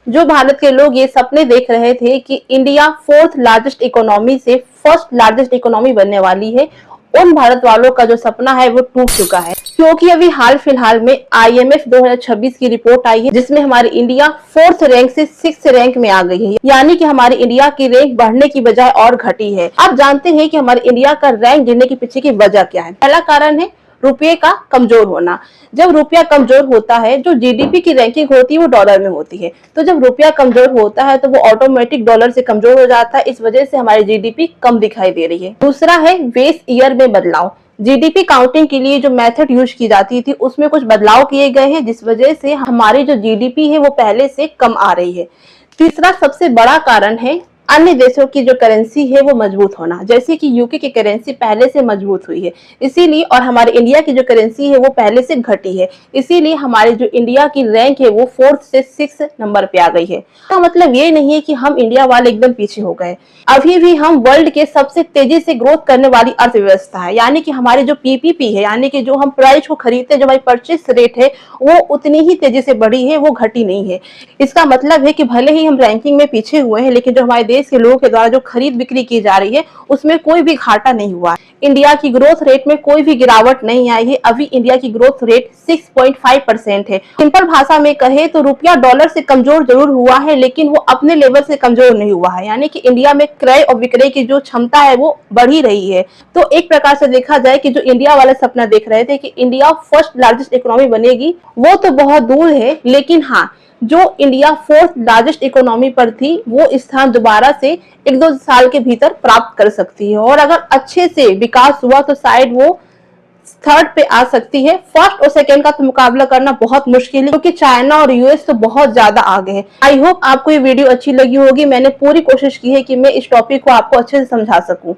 जो भारत के लोग ये सपने देख रहे थे कि इंडिया फोर्थ लार्जेस्ट इकोनॉमी से फर्स्ट लार्जेस्ट इकोनॉमी बनने वाली है, उन भारत वालों का जो सपना है वो टूट चुका है। क्योंकि अभी हाल फिलहाल में IMF 2026 की रिपोर्ट आई है, जिसमें हमारी इंडिया फोर्थ रैंक से 6th रैंक में आ गई है। यानी कि हमारी इंडिया की रैंक बढ़ने की बजाय और घटी है। आप जानते हैं कि हमारी इंडिया का रैंक गिरने के पीछे की वजह क्या है। पहला कारण है रुपये का कमजोर होना। जब रुपया कमजोर होता है, जो जीडीपी की रैंकिंग होती है वो डॉलर में होती है, तो जब रुपया कमजोर होता है तो वो ऑटोमेटिक डॉलर से कमजोर हो जाता है। इस वजह से हमारी जीडीपी कम दिखाई दे रही है। दूसरा है बेस ईयर में बदलाव। जीडीपी काउंटिंग के लिए जो मेथड यूज की जाती थी उसमें कुछ बदलाव किए गए हैं, जिस वजह से हमारी जो जीडीपी है वो पहले से कम आ रही है। तीसरा सबसे बड़ा कारण है अन्य देशों की जो करेंसी है वो मजबूत होना। जैसे कि यूके की करेंसी पहले से मजबूत हुई है, इसीलिए, और हमारे इंडिया की जो करेंसी है वो पहले से घटी है, इसीलिए हमारी जो इंडिया की रैंक है वो 4th से 6th नंबर पे आ गई है। इसका मतलब ये नहीं है कि हम इंडिया वाले एकदम पीछे हो गए। अभी भी हम वर्ल्ड के सबसे तेजी से ग्रोथ करने वाली अर्थव्यवस्था है। यानी कि हमारी जो पीपीपी है, यानी कि जो हम प्राइस को खरीदते, जो हमारी परचेस रेट है वो उतनी ही तेजी से बढ़ी है, वो घटी नहीं है। इसका मतलब है कि भले ही हम रैंकिंग में पीछे हुए हैं, लेकिन जो हमारे देश के लोगों के द्वारा जो खरीद बिक्री की जा रही है उसमें कोई भी घाटा नहीं हुआ। इंडिया की ग्रोथ रेट में कोई भी गिरावट नहीं आई है। अभी इंडिया की ग्रोथ रेट 6.5% है। सिंपल भाषा में कहे तो रुपया डॉलर से कमजोर जरूर हुआ है, लेकिन वो अपने लेवल से कमजोर नहीं हुआ है। यानी कि इंडिया में क्रय और विक्रय की जो क्षमता है वो बढ़ ही रही है। तो एक प्रकार से देखा जाए कि जो इंडिया वाले सपना देख रहे थे कि इंडिया फर्स्ट लार्जेस्ट इकोनॉमी बनेगी, वो तो बहुत दूर है। लेकिन हाँ, जो इंडिया फोर्थ लार्जेस्ट इकोनॉमी पर थी वो स्थान दोबारा से 1-2 साल के भीतर प्राप्त कर सकती है, और अगर अच्छे से विकास हुआ तो शायद वो 3rd पे आ सकती है। फर्स्ट और सेकंड का तो मुकाबला करना बहुत मुश्किल है, क्योंकि चाइना और यूएस तो बहुत ज्यादा आगे है। आई होप आपको ये वीडियो अच्छी लगी होगी। मैंने पूरी कोशिश की है कि मैं इस टॉपिक को आपको अच्छे से समझा सकूं।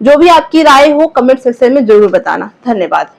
जो भी आपकी राय हो कमेंट सेक्शन में जरूर बताना। धन्यवाद।